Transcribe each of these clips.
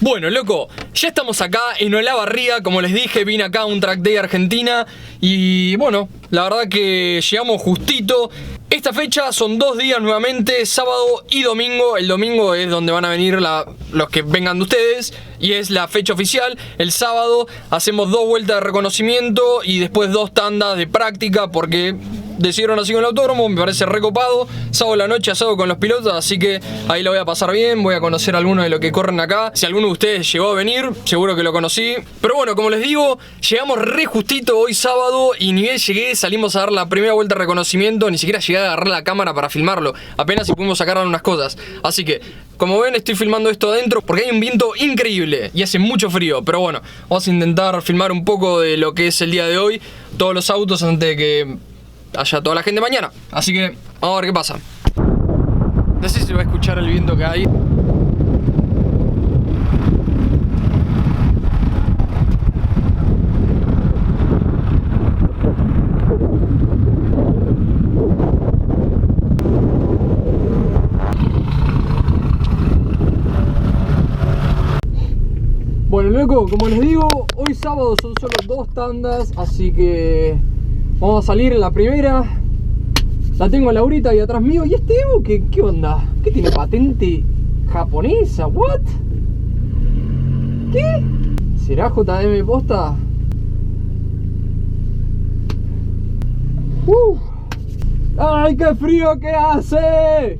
Bueno, loco, ya estamos acá en Olavarría, como les dije, vine acá a un track day Argentina y bueno, la verdad que llegamos justito. Esta fecha son 2 días nuevamente, sábado y domingo. El domingo es donde van a venir los que vengan de ustedes y es la fecha oficial. El sábado hacemos 2 vueltas de reconocimiento y después 2 tandas de práctica porque decidieron así con el autódromo, me parece recopado. Sábado la noche asado con los pilotos, así que ahí lo voy a pasar bien, voy a conocer a algunos de los que corren acá. Si alguno de ustedes llegó a venir, seguro que lo conocí. Pero bueno, como les digo, llegamos re justito hoy sábado y ni bien llegué, salimos a dar la primera vuelta de reconocimiento, ni siquiera llegué a agarrar la cámara para filmarlo, apenas si pudimos sacar unas cosas. Así que, como ven, estoy filmando esto adentro porque hay un viento increíble y hace mucho frío. Pero bueno, vamos a intentar filmar un poco de lo que es el día de hoy, todos los autos antes de que haya toda la gente mañana. Así que vamos a ver qué pasa. No sé si se va a escuchar el viento que hay. Bueno, loco, como les digo, hoy sábado son solo 2 tandas, así que vamos a salir en la primera. La tengo a Laurita ahí atrás mío. ¿Y este Evo qué onda? ¿Qué tiene patente japonesa? ¿What? ¿Qué? ¿Será JDM posta? ¡Ay, qué frío que hace!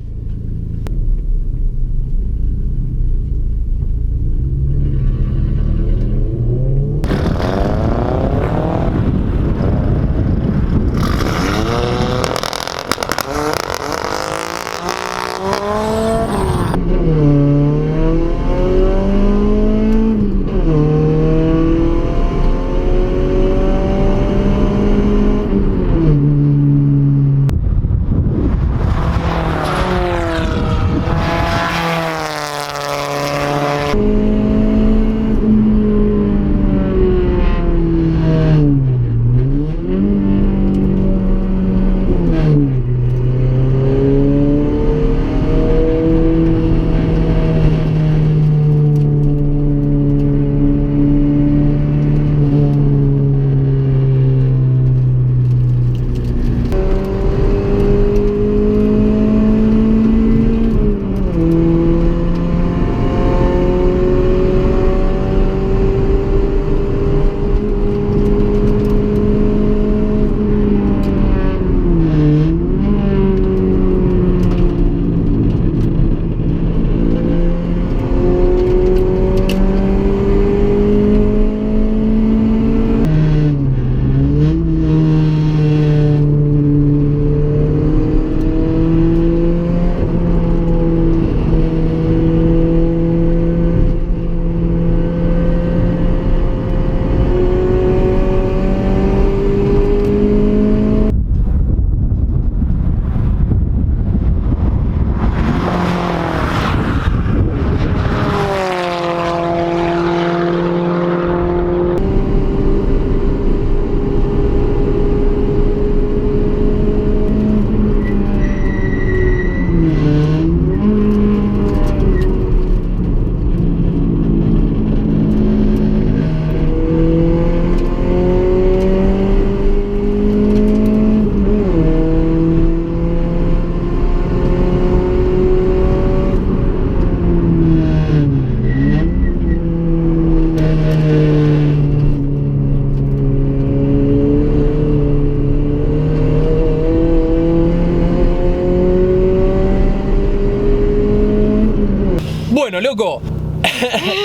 Bueno, loco,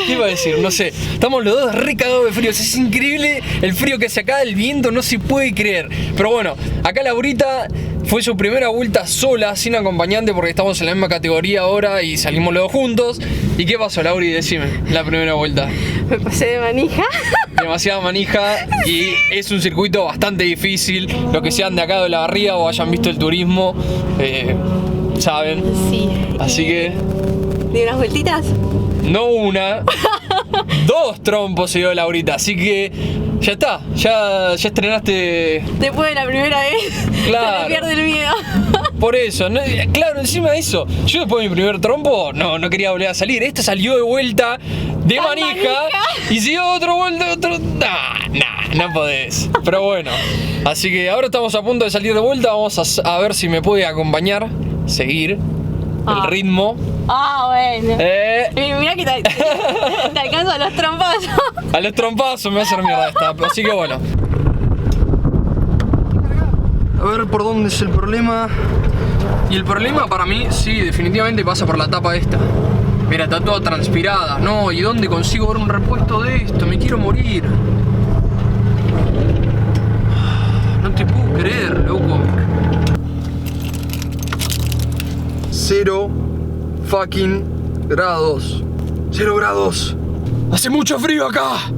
¿qué iba a decir? No sé, estamos los dos re cagados de frío. Es increíble el frío que hace acá, el viento no se puede creer. Pero bueno, acá Laurita fue su primera vuelta sola, sin acompañante, porque estamos en la misma categoría ahora y salimos los dos juntos. ¿Y qué pasó, Lauri? Decime, la primera vuelta. Me pasé de manija. Demasiada manija y es un circuito bastante difícil. Los que sean de acá de Olavarría o hayan visto el turismo, saben. Sí. Así que... ¿De unas vueltitas? No una, 2 trompos se dio Laurita, así que ya está, ya estrenaste. Después de la primera vez, Claro. se me pierde el miedo. Por eso, no, claro, encima de eso, yo después de mi primer trompo no quería volver a salir. Esto salió de vuelta de manija. Y si otro vuelta, otro. No podés. Pero bueno. Así que ahora estamos a punto de salir de vuelta. Vamos a ver si me puede acompañar, seguir el ritmo. Bueno. Mira que te alcanzo a los trompazos. A los trompazos me va a hacer mierda esta. Así que bueno. A ver por dónde es el problema. Y el problema para mí, sí, definitivamente pasa por la tapa esta. Mira, está toda transpirada. No, ¿y dónde consigo ver un repuesto de esto? Me quiero morir. No te puedo creer, loco. 0 fucking grados. 0 grados. Hace mucho frío acá.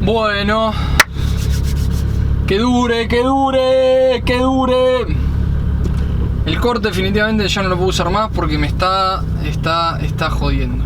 Bueno, que dure, que dure, que dure. El corte definitivamente ya no lo puedo usar más porque me está jodiendo.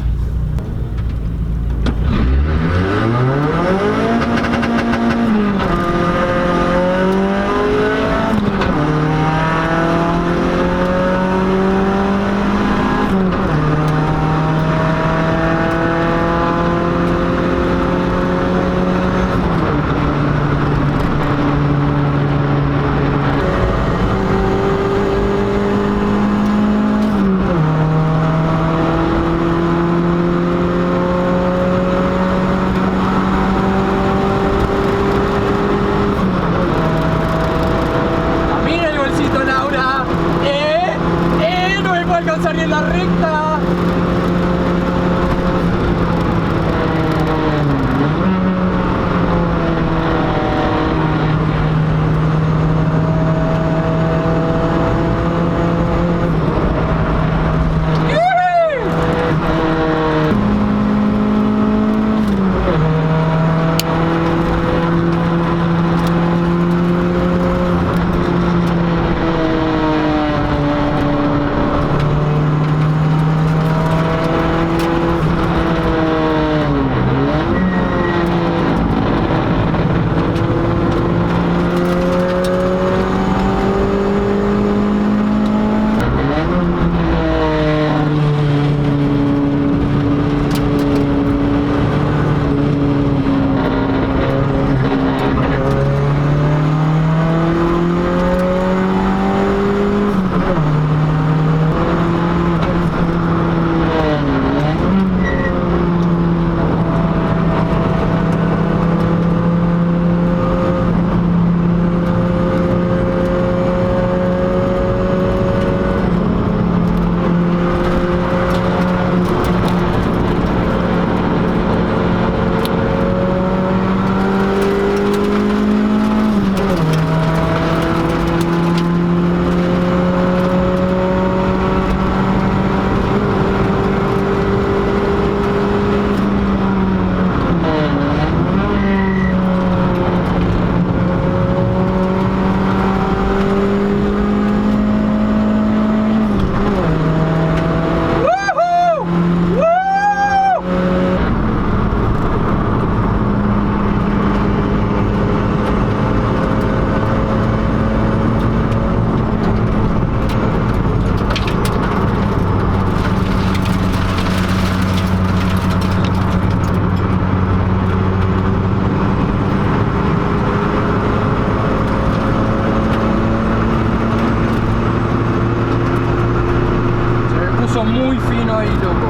fino ahí, loco.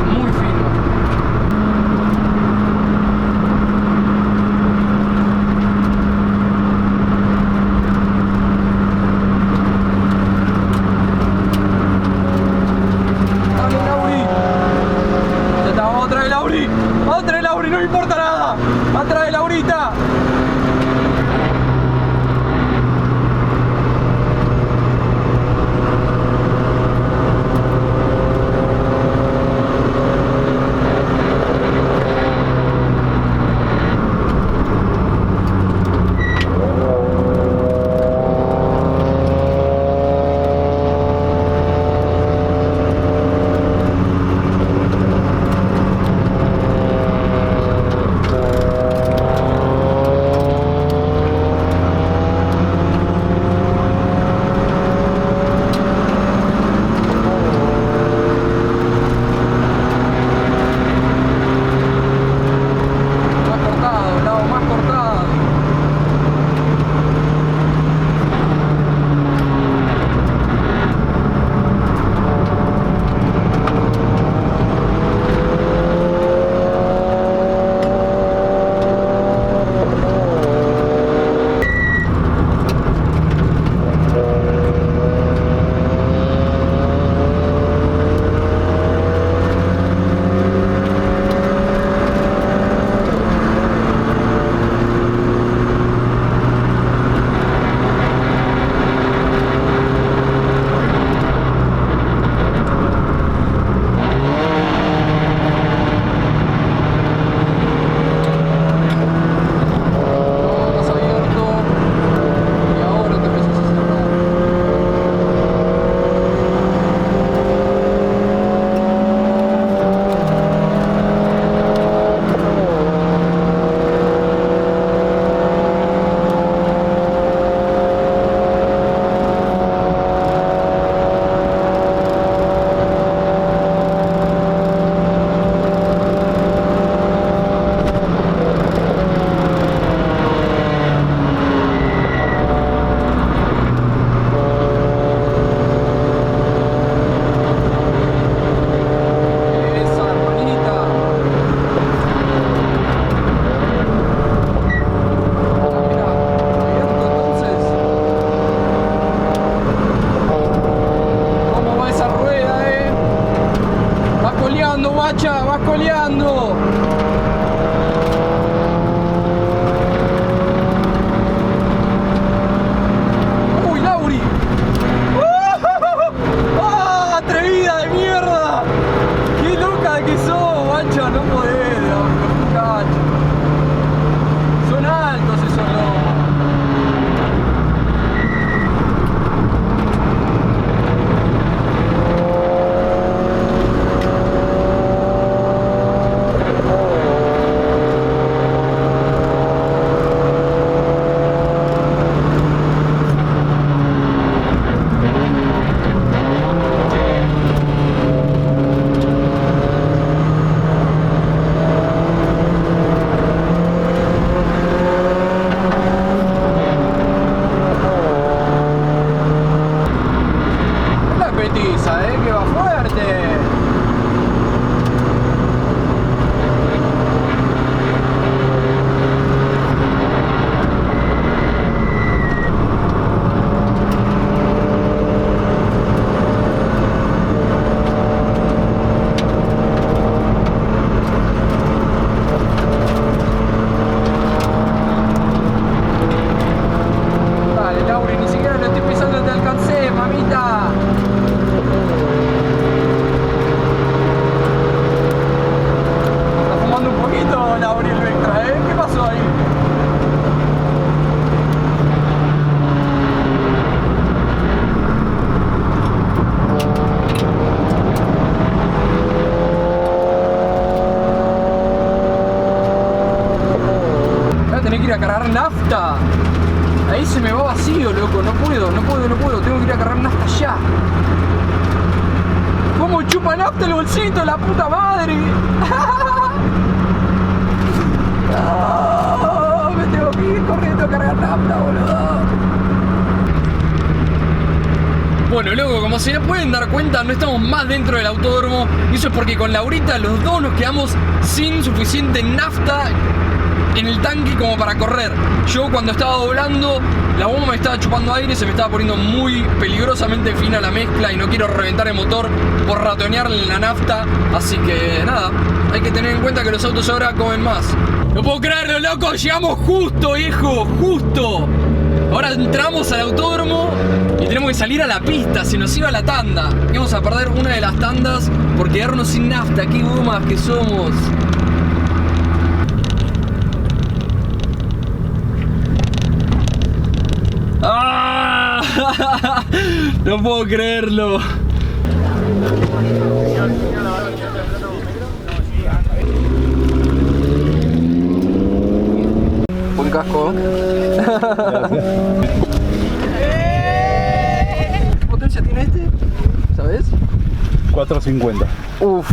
Muy fino. Dale, Lauri. Ya está, vamos atrás de Lauri. Vamos atrás de Lauri, no me importa nada. Atrás de Laurita. Vas coleando. Uy, Lauri. ¡Ah, atrevida de mierda! ¡Qué loca que sos, guacha! No podés, cacho. Son altos esos lobos. Que va fuerte. Dale, Lauri, ni siquiera lo estoy pisando, te alcancé, mamita. Un poquito Lauri el Vectra, ¿eh? ¿Qué pasó ahí? Voy a tener que ir a cargar nafta. Ahí se me va vacío, loco. No puedo. Tengo que ir a cargar nafta ya. ¿Cómo chupa nafta el bolsito, la puta madre? No, me tengo que ir corriendo a cargar nafta, boludo. Bueno, luego, como se pueden dar cuenta, no estamos más dentro del autódromo. Y eso es porque con Laurita los dos nos quedamos sin suficiente nafta en el tanque como para correr. Yo cuando estaba doblando, la bomba me estaba chupando aire, se me estaba poniendo muy peligrosamente fina la mezcla y no quiero reventar el motor por ratonearle la nafta. Así que nada, hay que tener en cuenta que los autos ahora comen más. No puedo creerlo, loco, llegamos justo, hijo, justo. Ahora entramos al autódromo y tenemos que salir a la pista, se nos iba la tanda. Y vamos a perder una de las tandas por quedarnos sin nafta, qué gomas que somos. ¡Ah! No puedo creerlo. Buen casco. ¿Qué potencia tiene este? ¿Sabes? 450. Uff.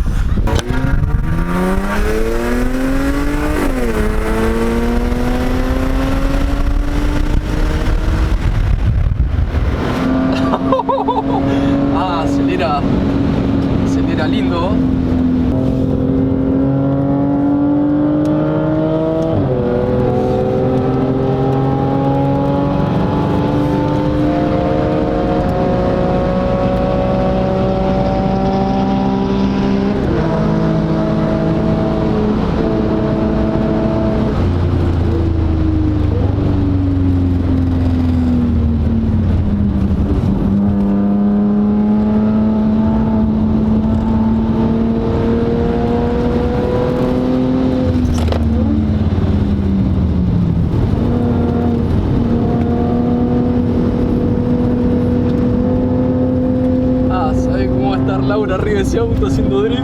Ah, acelera. Acelera lindo. Laura arriba de ese auto haciendo drift.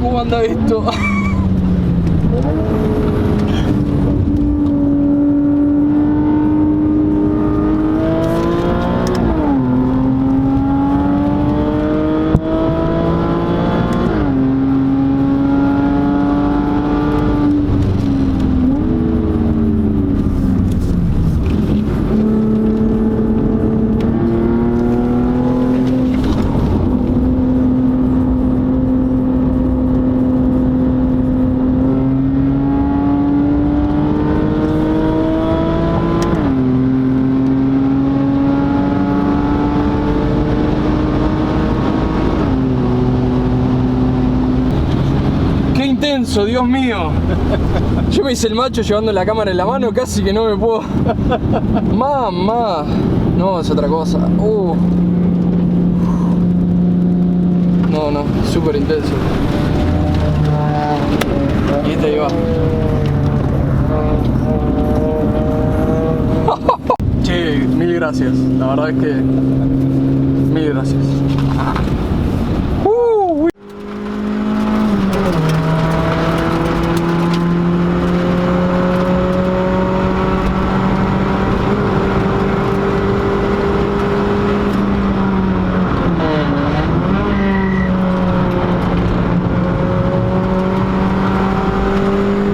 ¿Cómo anda esto? Intenso, Dios mío. Yo me hice el macho llevando la cámara en la mano, casi que no me puedo. Mamá. No, es otra cosa. No, no, súper intenso. Y este ahí va. Che, mil gracias. La verdad es que mil gracias.